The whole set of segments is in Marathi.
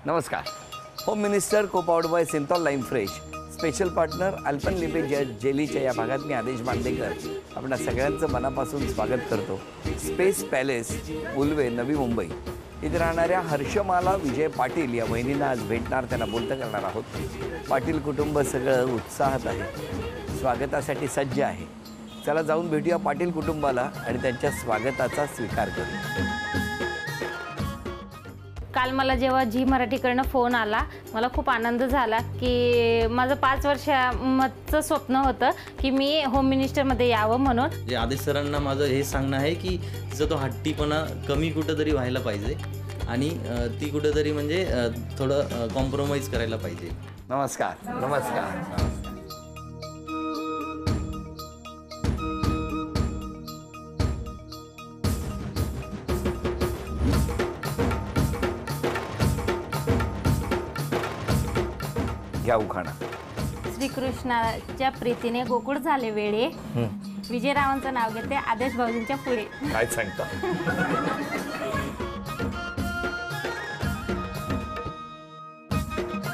नमस्कार. Home minister co powered by Cinthol lime fresh special partner Alpenliebe जेलीच्या या भागात मी आदेश बांदेकर आपणा सगळ्यांचं मनापासून स्वागत करतो. स्पेस पॅलेस उल्वे नवी मुंबई इथे राहणाऱ्या हर्षमाला विजय पाटील या वहिनींना आज भेटणार, त्यांना बोलतं करणार आहोत. पाटील कुटुंब सगळं उत्साहात आहे, स्वागतासाठी सज्ज आहे. चला जाऊन भेटूया पाटील कुटुंबाला आणि त्यांच्या स्वागताचा स्वीकार करू. काल मला जेव्हा झी मराठीकडनं फोन आला, मला खूप आनंद झाला की माझं 5 वर्षाचं स्वप्न होतं की मी होम मिनिस्टरमध्ये यावं. म्हणून जे आदेश सरांना माझं हे सांगणं आहे की तिचा तो हट्टीपणा कमी कुठंतरी व्हायला पाहिजे आणि ती कुठंतरी म्हणजे थोडं कॉम्प्रोमाइज करायला पाहिजे. नमस्कार. नमस्कार. घ्या उखाणा. श्रीकृष्णाच्या प्रीतीने गोकुळ झाले वेळे, विजयरावांचं नाव घेते आदेश भाऊजींच्या पुढे. काय सांगता?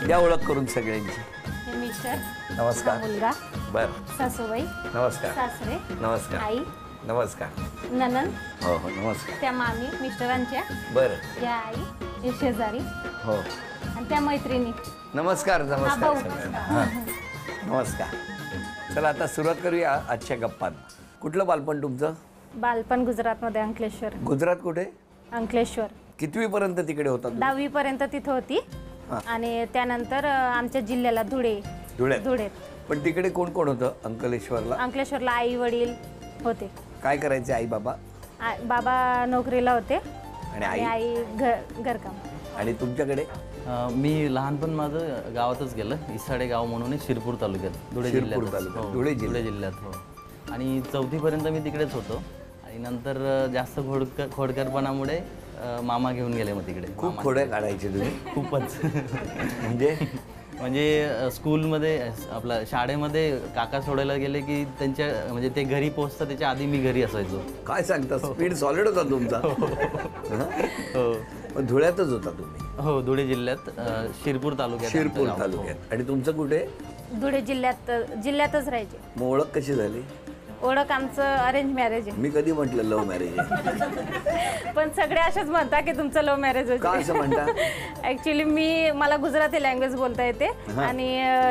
द्या ओळख करून सगळ्यांची. हे मिस्टर, नमस्कार. मुलगा, बर. सासूबाई, नमस्कार. सासरे, नमस्कार. आई, नमस्कार. ननंद, हो हो नमस्कार. त्या मामी मिस्टरांच्या, बरं. या आई, हे शेजारी हो आणि त्या मैत्रिणी. नमस्कार. हा, नमस्कार भाऊ. सगळ्यांना. हां. नमस्कार. चला आता सुरुवात करूया आजच्या गप्पांना. कुठलं बालपण तुमचं? बालपण गुजरातमध्ये, अंकलेश्वर. गुजरात कुठे? अंकलेश्वर. कितवीपर्यंत तिकडे होता? 10वी पर्यंत तिथं होती आणि त्यानंतर आमच्या जिल्ह्याला धुळ्यात. धुळ्यात. पण तिकडे कोण कोण होतं अंकलेश्वरला? अंकलेश्वरला आई वडील होते. काय करायचे आई बाबा? बाबा नोकरीला होते आणि आणि आई घरकाम. आणि तुमच्याकडे? मी लहानपण माझं गावातच गेलं. इसाडे गाव म्हणून आहे, शिरपूर तालुक्यात, धुळे शिरपूर जिल्ह्यात. तालुक्यात, हो, धुळे धुळे जिल्ह्यात. हो. आणि 4थीपर्यंत मी तिकडेच होतो आणि नंतर जास्त खोडकरपणामुळे मामा घेऊन गेले मग तिकडे. खूप खोड्या काढायचे तुम्ही? खूपच. म्हणजे स्कूलमध्ये आपल्या शाळेमध्ये काका सोडायला गेले की त्यांच्या म्हणजे ते घरी पोहोचतात त्याच्या आधी मी घरी असायचो. काय सांगता? स्पीड सॉलिड होता तुमचा. हो. पण धुळ्यातच होता तुम्ही? हो, धुळे जिल्ह्यात, शिरपूर तालुक्यात. शिरपूर तालुक्यात. आणि तुमचं कुठे? धुळे जिल्ह्यातच राहायचे. मग ओळख कशी झाली? ओळख आमचं अरेंज मॅरेज आहे. मी कधी म्हटलं लव्ह मॅरेज आहे? पण सगळे असेच म्हणता की तुमचं लव्ह मॅरेज का असं म्हणता? ऍक्च्युली मला गुजराती लँग्वेज बोलता येते आणि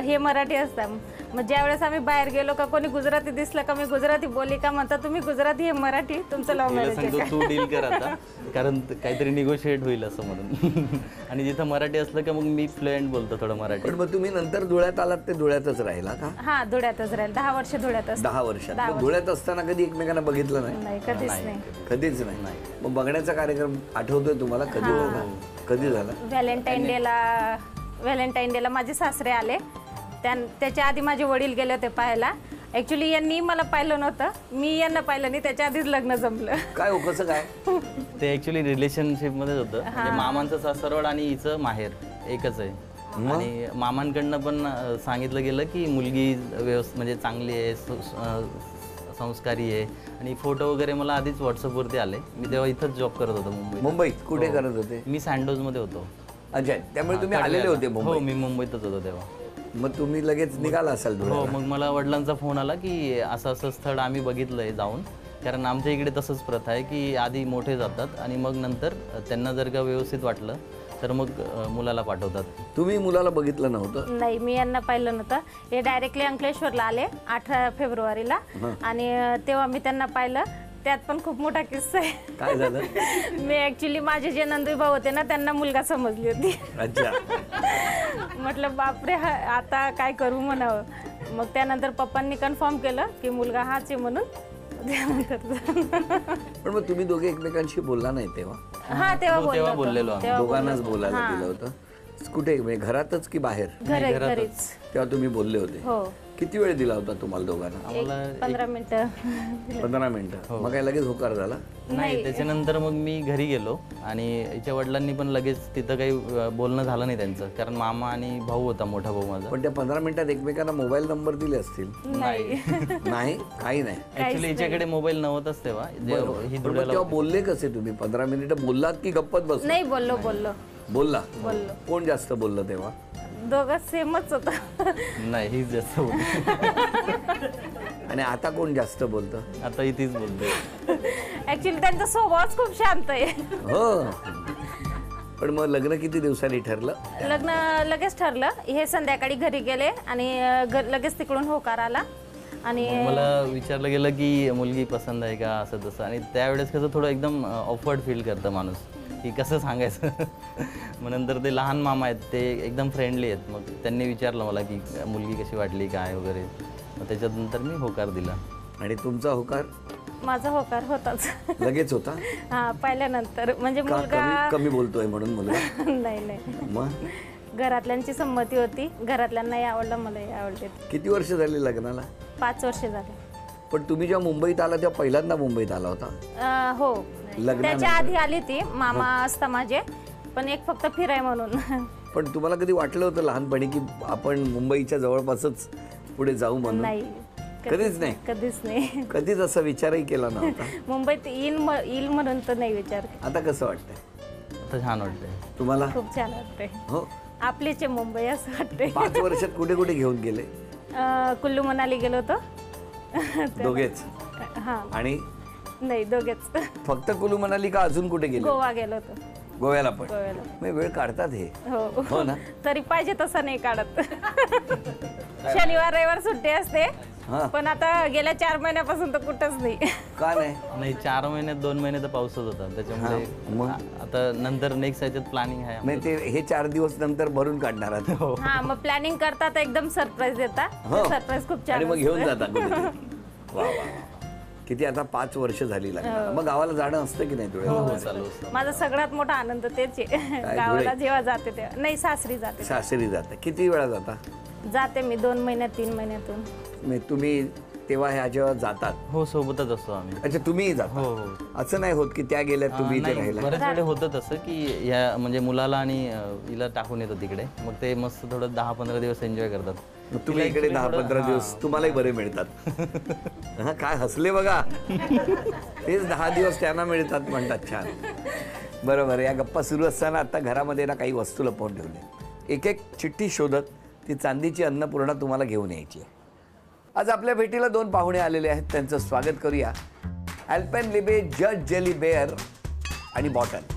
हे मराठी असतात. मग ज्यावेळेस आम्ही बाहेर गेलो का कोणी गुजराती दिसलं का मी गुजराती बोलली का म्हणता तुम्ही गुजराती हे मराठी, तुमचं लव्ह मॅरेज आहे. तू डील कर आता, कारण काहीतरी निगोशिएट होईल असं म्हणून. आणि जिथं मराठी असलं का मग मी फ्लुएंट बोलतो थोडं मराठी. पण मग तुम्ही नंतर धुळ्यात आलात ते धुळ्यातच राहिला का? हा, धुळ्यातच राहील. 10 वर्ष धुळ्यातच. 10 वर्षात. मग धुळ्यात असताना कधी एकमेकांना बघितलं नाही? नाही, कधीच नाही. कधीच नाही. मग बघण्याचा कार्यक्रम आठवतोय तुम्हाला? कधी झाला? कधी झाला? व्हॅलेंटाईन डेला माझे सासरे आले. त्याच्या आधी माझे वडील गेले होते पाहायला. ऍक्च्युली यांनी मला पाहिलं नव्हतं, मी यांना पाहिलं नाही, त्याच्या आधीच लग्न जमलं. काय हो, कसं काय? ते ऍक्च्युली रिलेशनशिपमध्येच होतं. म्हणजे मामांचं सासरवाड आणि हिचं माहेर एकच आहे. आणि मामांकडनं पण सांगितलं गेलं की मुलगी म्हणजे चांगली आहे, संस्कारी आहे. आणि फोटो वगैरे मला आधीच व्हॉट्सअपवरती आले. मी तेव्हा इथंच जॉब करत होतो मुंबईत. कुठे करत होते? मी सँडोजमध्ये होतो. अच्छा, त्यामुळे तुम्ही आलेले होते मुंबईत? हो, मी मुंबईतच होतो तेव्हा. मग तुम्ही लगेच निघाला असाल? हो, मग मला वडिलांचा फोन आला की असं असं स्थळ आम्ही बघितलंय जाऊन. कारण आमच्या इकडे तसंच प्रथा आहे की आधी मोठे जातात आणि मग नंतर त्यांना जर का व्यवस्थित वाटलं तर मग मुलाला पाठवतात. तुम्ही मुलाला बघितलं नव्हतं? नाही, मी यांना पाहिलं नव्हतं. हे डायरेक्टली अंकलेश्वरला आले 18 फेब्रुवारीला आणि तेव्हा मी त्यांना पाहिलं. त्यात पण खूप मोठा किस्सा आहे. काय झालं? मी ऍक्च्युली माझे जे नंदुभाऊ होते ना त्यांना मुलगा समजली होती. अच्छा. म्हटलं बापरे, आता काय करू म्हणावं. मग त्यानंतर पप्पांनी कन्फर्म केलं की मुलगा हाच आहे म्हणून. पण मग तुम्ही दोघे एकमेकांशी बोलला नाही तेव्हा? हा, तेव्हा बोललेलो. दोघांनाच बोलायला दिलं होतं. कुठे, म्हणजे घरातच की बाहेर? घरीच. तेव्हा तुम्ही बोलले होते? हो. किती वेळ दिला होता तुम्हाला दोघांना? 15 मिनिटं. 15 मिनिटं. मग काय लगेच होकार झाला? नाही, त्याच्यानंतर मग मी घरी गेलो आणि हिच्या वडिलांनी पण लगेच तिथं काही बोलणं झालं नाही त्यांचं, कारण मामा आणि भाऊ होता, मोठा भाऊ माझा. पण त्या 15 मिनिटात एकमेकांना मोबाईल नंबर दिले असतील? नाही. नाही, काही नाही. ऍक्च्युली हिच्याकडे मोबाईल नव्हताच तेव्हा. ही तेव्हा बोलले कसे तुम्ही? 15 मिनिटं बोललात की गप्पत बस? नाही, बोललो. बोलला? बोललो. कोण जास्त बोललं तेव्हा? दोघं सेमच होतं. नाही हीच जास्त बोलते. आणि आता कोण जास्त बोलतं? आता ही तीच बोलते. ऍक्च्युली त्यांचा स्वभावच खूप शांत आहे. हो. पण मग लग्न किती दिवसांनी ठरलं? लग्न लगेच ठरलं. हे संध्याकाळी घरी गेले आणि लगेच तिकडून होकार आला. आणि मला विचारलं गेलं की मुलगी पसंत आहे का असं तसं, आणि त्यावेळेस कसं थोडं एकदम ऑफवर्ड फील करतं माणूस की कसं सांगायचं. मग नंतर ते लहान मामा आहेत, ते एकदम फ्रेंडली आहेत. मग त्यांनी विचारलं मला की मुलगी कशी वाटली काय वगैरे. मग त्याच्यानंतर मी होकार दिला. आणि तुमचा होकार माझा होकार होताच. लगेच होता? हा, पाहिल्यानंतर म्हणजे का मुलगा कमी बोलतोय म्हणून मुलगा? नाही मग घरातल्यांची संमती होती. घरातल्यांनाही आवडलं, मलाही आवडले. किती वर्ष झाली लग्नाला? 5 वर्ष झाले. पण तुम्ही जेव्हा मुंबईत आला तेव्हा पहिल्यांदा मुंबईत आला होता? हो, लग्नानंतर? त्याच्या आधी आली ती मामा असता माझे, पण एक फक्त फिराय म्हणून. पण तुम्हाला कधी वाटलं होतं लहानपणी की आपण मुंबईच्या जवळपासच पुढे जाऊ म्हणून? नाही, कधीच नाही? कधीच नाही. कधीच असा विचारही केला नव्हता? मुंबईत येईल म्हणून तर नाही विचार केला. आता कसं वाटतंय आता छान वाटतंय. तुम्हाला? खूप छान वाटतंय. हो. आपलीच आहे मुंबई असं वाटतंय. 5 वर्षात कुठे कुठे घेऊन गेले? कुल्लू मनाली गेलो होतो. दोघेच? हा, आणि नाही दोघेच. फक्त कुलू मनाली का अजून कुठे गेले? गोवा गेलो होतो. गोव्याला पण? गोव्याला. मग वेळ काढतात हे. हो हो ना? तरी पाहिजे तसं नाही काढत. शनिवार रविवार सुट्टी असते, हा. पण आता गेल्या 4 महिन्यापासून तर कुठंच नाही. का नाही? नाही 4 महिन्यात 2 महिने तर पाऊसच होता, त्याच्यामुळे मग? आता नंतर नेक्स्ट याच्यात प्लॅनिंग आहे नाही ते हे 4 दिवस नंतर भरून काढणार आहात. हो. हा, मग प्लॅनिंग करतात एकदम सरप्राईज देता. हो. सरप्राईज खूप छान आणि मग घेऊन असतं. जाता कुठेतरी. वा वा वा. किती आता 5 वर्ष झाली लागणार. मग गावाला जाणं असतं की नाही हो धुळ्याला? चालू असतं. माझा सगळ्यात मोठा आनंद तेच आहे. गावाला जेव्हा जाते तेव्हा. नाही, सासरी जाते. सासरी जाता? किती वेळा जाता? जाते मी 2 महिन्यात 3 महिन्यातून. म्हणजे तुम्ही तेव्हा ह्या जेव्हा जातात, हो सोबतच असतो आम्ही. अच्छा तुम्हीही जाता? हो हो. असं नाही होत की त्या गेल्या तुम्ही इथे नाही, राहिला? बऱ्याच वेळे होतं तसं की या म्हणजे मुलाला आणि हिला टाकून येतो तिकडे, मग ते मस्त थोडं 10-15 दिवस एन्जॉय करतात. मग तुम्ही इकडे 10-15 दिवस तुम्हालाही बरे मिळतात. हा काय हसले बघा. तेच 10 दिवस त्यांना मिळतात म्हणतात. छान. बरोबर. या गप्पा सुरू असताना आता घरामध्ये ना काही वस्तू लपवून ठेवले. एक एक चिठ्ठी शोधत ती चांदीची अन्नपूर्णा तुम्हाला घेऊन यायची आहे. आज आपल्या भेटीला 2 पाहुणे आलेले आहेत. त्यांचं स्वागत करूया. अल्पेनलिबे जज जेली बेअर आणि बॉटल.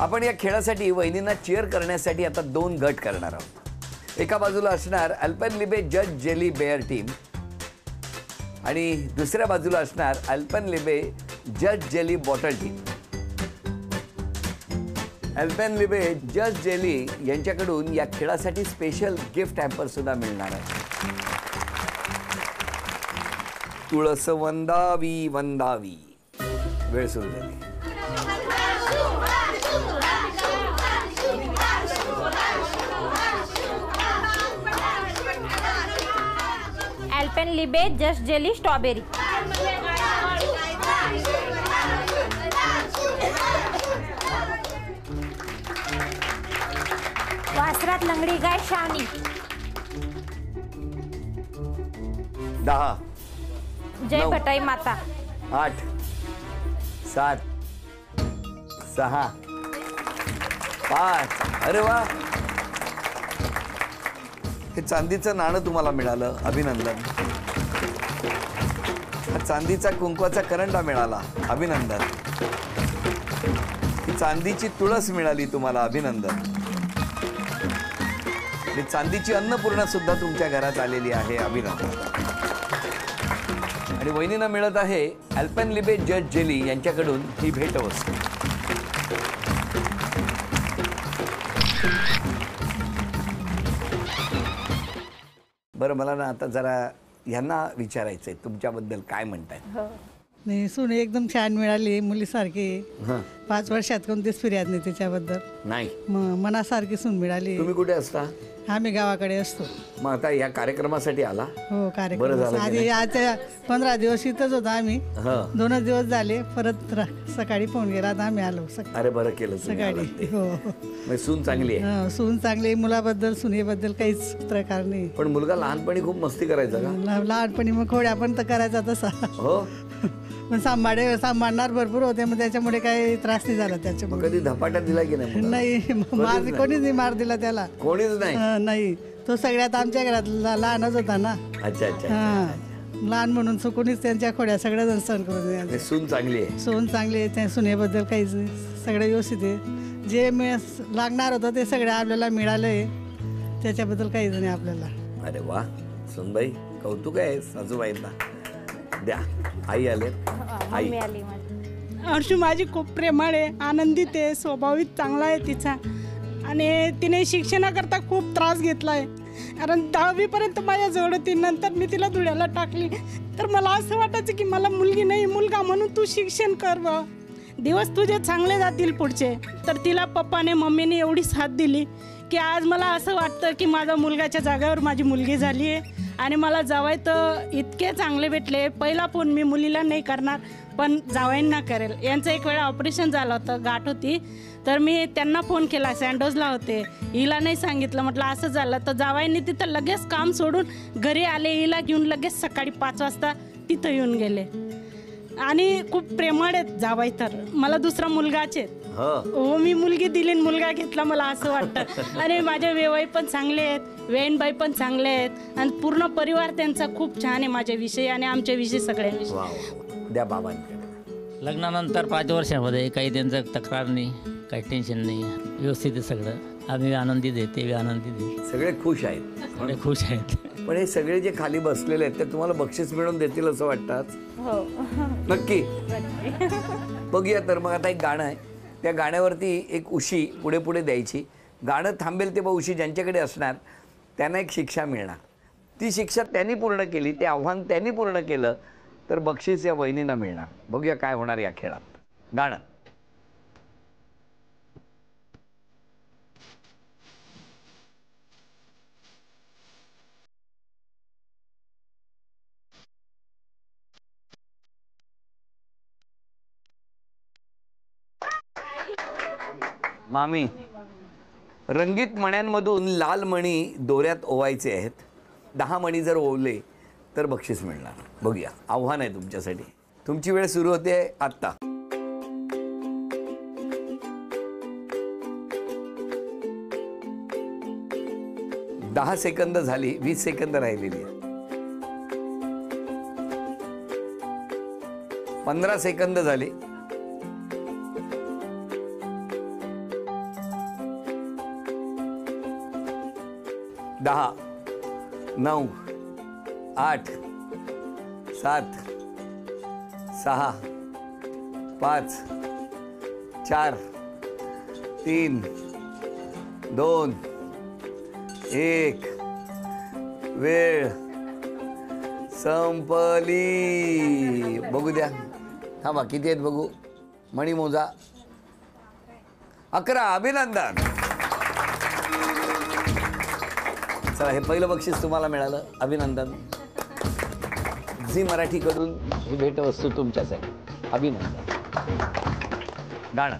आपण या खेळासाठी वहिनींना चीअर करण्यासाठी आता 2 गट करणार आहोत. एका बाजूला असणार अल्पेनलिबे जज जेली बेअर टीम आणि दुसऱ्या बाजूला असणार अल्पेनलिबे जज जेली बॉटल टीम. अल्पेनलिबे जज जेली यांच्याकडून या खेळासाठी स्पेशल गिफ्ट हॅम्पर सुद्धा मिळणार आहे. तुळस वंदावी वंदावी. वेळ सुरू झाली. Alpenliebe just jelly strawberry. वासरात लंगडी गाय श्रावणी. 10 जय 9, भटाई माता. 8 7 6 5. अरे वा. हे चांदीचं नाणं तुम्हाला मिळालं, अभिनंदन. हा चांदीचा कुंकवाचा करंडा मिळाला, अभिनंदन. ही चांदीची तुळस मिळाली तुम्हाला, अभिनंदन. आणि चांदीची अन्नपूर्णा सुद्धा तुमच्या घरात आलेली आहे, अभिनंदन. आणि वहिनींना मिळत आहे अल्पेनलिबे जज जेली यांच्याकडून ही भेटवस्तू. बरं, मला ना आता जरा ह्यांना विचारायचं आहे तुमच्याबद्दल काय म्हणतायत. हो. नाही सून एकदम छान मिळाली, मुलीसारखी. हां 5 वर्षात कोणतीच फिर्याद नाही तिच्याबद्दल. नाही. मनासारखी सून मिळाली. तुम्ही कुठे असता? आम्ही गावाकडे असतो. मग आता या कार्यक्रमासाठी आला? हो बरं कार्यक्रम झालं की आधी आता 15 दिवस इथंच होतो आम्ही. हां 2 दिवस झाले, परत सकाळी फोन गेला आता आम्ही आलो अरे बरं केलं तुम्ही सकाळी. आलात ते. हो म्हणजे सून चांगली आहे. सून चांगली, मुलाबद्दल सुनेबद्दल काहीच प्रकार नाही. पण मुलगा लहानपणी खूप मस्ती करायचा का? लहानपणी मग खोड्या पण तर करायचा तसा. हो. पण सांभाळणार भरपूर होते, मग त्याच्यामुळे काही त्रास नाही झाला मग त्याच्यामुळे. कधी धपाट्यात दिला की नाही मुलाला? नाही कोणीच नाही मार दिला त्याला. कोणीच नाही. नाही, तो सगळ्यात आमच्या घरात लहानच होता ना. अच्छा अच्छा. हा लहान म्हणून कोणीच त्यांच्या खोड्या सगळ्या जण सहन करून म्हणजे द्यायचे. सून चांगली आहे. सोन चांगले आहे, त्या सुनेबद्दल काहीच नाही, सगळं व्यवस्थित आहे. जे लागणार होतं ते सगळं आपल्याला मिळालं आहे, त्याच्याबद्दल काहीच नाही आपल्याला. अरे वा सुनबाई, कौतुक आहे सासूबाईंना. द्या आई आले. आई मम्मी आली माझी. अर्शू माझी खूप प्रेमळ आहे, आनंदित आहे, स्वभाविक चांगला आहे तिचा. आणि तिने शिक्षणाकरता खूप त्रास घेतला आहे, कारण 10वीपर्यंत माझ्या जवळ होती. नंतर मी तिला धुळ्याला टाकली. तर मला असं वाटायचं की मला मुलगी नाही, मुलगा म्हणून तू शिक्षण कर व दिवस तुझे चांगले जातील पुढचे. तर तिला पप्पाने मम्मीने एवढी साथ दिली की आज मला असं वाटतं की माझा मुलगाच्या जागेवर माझी मुलगी झाली आहे. आणि मला जावई तर इतके चांगले भेटले. पहिला फोन मी मुलीला नाही करणार, पण जावईंना करेल. यांचं एक वेळा ऑपरेशन झालं होतं, गाठ होती, तर मी त्यांना फोन केला, सँडोजला होते, हिला नाही सांगितलं. म्हटलं असं झालं, तर जावईंनी तिथं लगेच काम सोडून घरी आले, हिला घेऊन लगेच सकाळी 5 वाजता तिथं येऊन गेले. आणि खूप प्रेमळ आहेत जावई, तर मला दुसरा मुलगाच आहे. हो मी मुलगी दिली, मुलगा घेतला, मला असं वाटतं. आणि माझे वेवाई पण चांगले आहेत, वेणबाई पण चांगले आहेत, आणि पूर्ण परिवार त्यांचा खूप छान आहे माझ्याविषयी आणि आमच्याविषयी सगळ्यांविषयी. द्या बाबांकडे. लग्नानंतर 5 वर्षामध्ये काही त्यांचं तक्रार नाही, काही टेन्शन नाही, व्यवस्थित आहे सगळं. आम्ही आनंदित आहे, ते आनंदित आहे, सगळे खुश आहेत. सगळे खुश आहेत. पण हे सगळे जे खाली बसलेले आहेत ते तुम्हाला बक्षीस मिळवून देतील असं वाटतं? हो नक्की. बघूया तर मग आता एक गाणं आहे, त्या गाण्यावरती एक उशी पुढे पुढे द्यायची. गाणं थांबेल तेव्हा उशी ज्यांच्याकडे असणार त्यांना एक शिक्षा मिळणार. ती शिक्षा त्यांनी पूर्ण केली, ते आव्हान त्यांनी पूर्ण केलं तर बक्षीस या वहिनींना मिळणार. बघूया काय होणार या खेळात. गाणं. मामी, रंगीत मण्यांमधून लाल मणी दोऱ्यात ओवायचे आहेत. 10 मणी जर ओवले तर बक्षीस मिळणार. बघूया, आव्हान आहे तुमच्यासाठी. तुमची वेळ सुरू होते आत्ता. 10 सेकंद झाली, 20 सेकंद राहिलेली आहेत. 15 सेकंद झाले. 10, 9, 8, 7, 6, 5, 4, 3, 2, 1. वेळ संपली. बघू द्या, थांबा किती आहेत बघू. मणी मोजा. 11. अभिनंदन. चला, हे पहिलं बक्षीस तुम्हाला मिळालं, अभिनंदन. झी मराठीकडून ही भेटवस्तू तुमच्यासाठी. अभिनंदन. गाणं.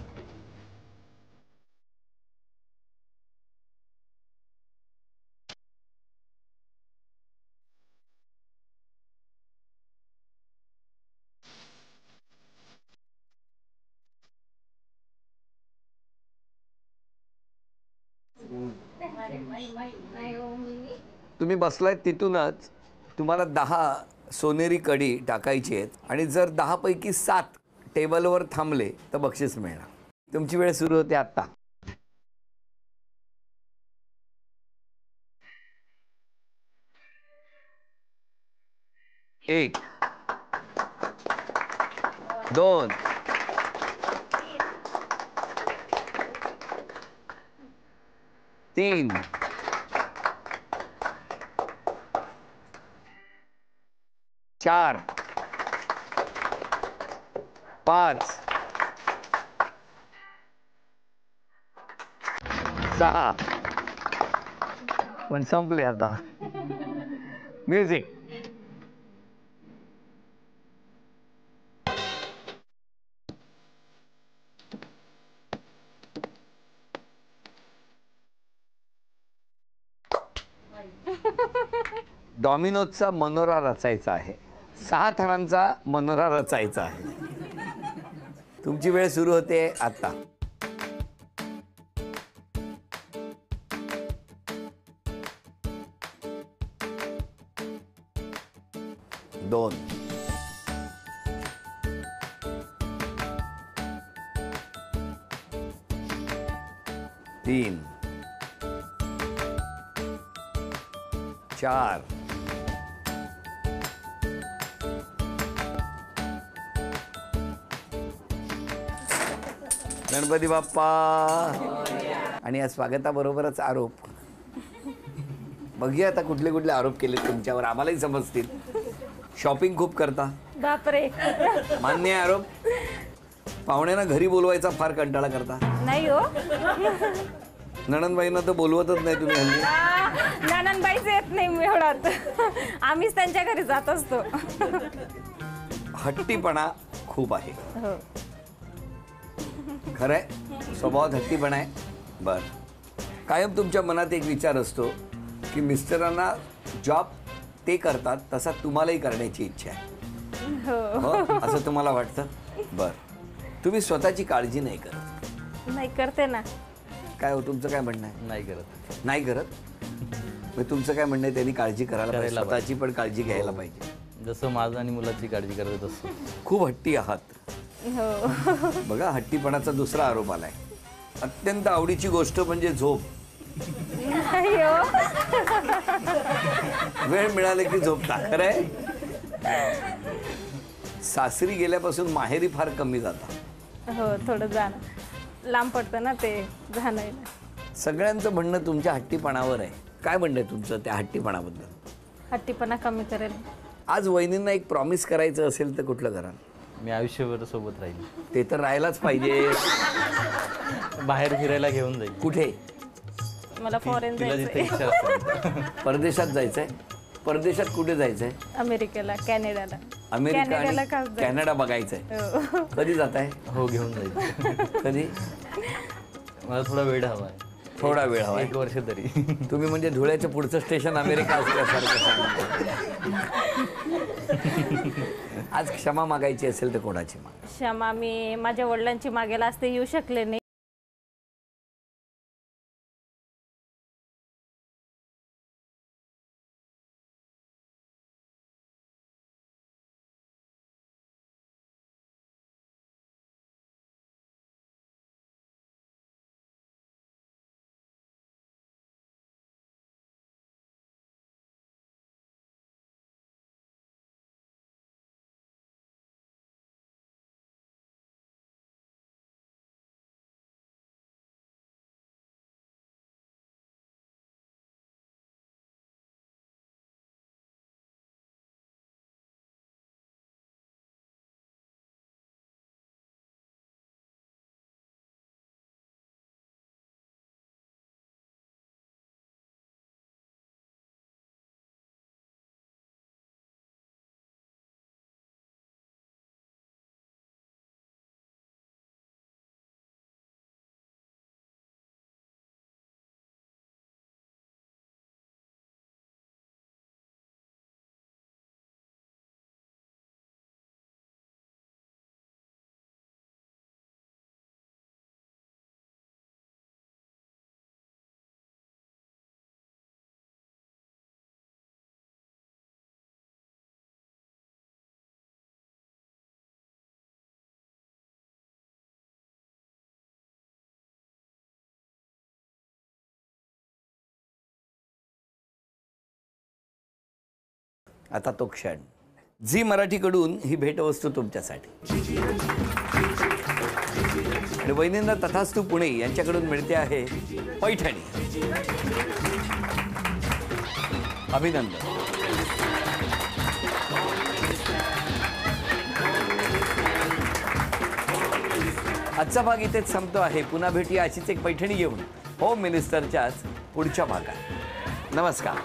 तुम्ही बसलाय तिथूनच तुम्हाला 10 सोनेरी कडी टाकायची आहेत आणि जर 10 पैकी 7 टेबलवर थांबले तर बक्षीस मिळणार. तुमची वेळ सुरू होते आत्ता. 1, 2, 3, 4, 5 6 पण संपले आता. म्युझिक. डॉमिनोजचा मनोरा रचायचा आहे, 6 थरांचा मनोरा रचायचा आहे. तुमची वेळ सुरू होते आता. दोन, 3, 4, गणपती बाप्पा. आणि या स्वागताबरोबरच आरोप. बघूया आता कुठले कुठले आरोप केले तुमच्यावर, आम्हालाही समजतील. शॉपिंग खूप करता. बापरे. मान्य आहे आरोप. पाहुण्यांना घरी बोलवायचा फार कंटाळा करता. नाही हो. नणंदबाईंना तर बोलवतच नाही तुम्ही हल्ली. नणंदबाईच येत नाही मेवढ्यात, आम्हीच त्यांच्या घरी जात असतो. हट्टीपणा खूप आहे. हो. खरंय, स्वभावात हट्टीपणा आहे. बर. कायम तुमच्या मनात एक विचार असतो की मिस्टरांना जॉब ते करतात तसा तुम्हालाही करण्याची इच्छा आहे. हो, असं तुम्हाला वाटतं. बर. तुम्ही स्वतःची काळजी नाही करत. नाही करते ना. काय हो, तुमचं काय म्हणणं आहे? नाही करत. नाही करत. मग तुमचं काय म्हणणं आहे? त्यांनी काळजी करायला पाहिजे, करायला स्वतःची पण काळजी घ्यायला पाहिजे. जसं माझं आणि मुलाची काळजी करत असतो. खूप हट्टी आहात. हो. बघा, हट्टीपणाचा दुसरा आरोप आलाय. अत्यंत आवडीची गोष्ट म्हणजे झोप. नाही हो. वेळ मिळाले की झोपता. खरंय. सासरी गेल्यापासून माहेरी फार कमी जाता. हो, थोडं जाणं लांब पडतं ना ते जाणं. सगळ्यांचं म्हणणं तुमच्या हट्टीपणावर आहे. काय म्हणणं आहे तुमचं त्या हट्टीपणाबद्दल? हट्टीपणा कमी करेल. आज वहिनींना एक प्रॉमिस करायचं असेल तर कुठलं कराल? मी आयुष्यभर सोबत राहील. ते तर राहायलाच पाहिजे. बाहेर फिरायला घेऊन जाईल. कुठे? मला फॉरेन तिला जिथे जायचंय. इच्छा असेल. परदेशात जायचंय. परदेशात कुठे जायचंय? अमेरिकेला, कॅनडाला. अमेरिका कॅनडाला आणि का जायचं? कॅनडा बघायचंय. हो. कधी जात आहे? हो, घेऊन जाईल. कधी? मला थोडा वेळ हवा आहे. थोडा वेळ हवा. 1 वर्ष तरी. तुम्ही म्हणजे धुळ्याच्या पुढचं स्टेशन अमेरिका असल्यासारखं सांगता. आज क्षमा मागायची असेल तर कोणाची माग? क्षमा मी माझ्या वडिलांची मागेला असते, येऊ शकले नाही. आता तो क्षण. झी मराठीकडून ही भेटवस्तू तुमच्यासाठी. आणि वहिनींना तथास्तू पुणे यांच्याकडून मिळते आहे पैठणी. अभिनंदन. आजचा भाग इथेच संपतो आहे. पुन्हा भेटूया अशीच एक पैठणी घेऊन होम मिनिस्टरच्याच पुढच्या भागात. नमस्कार.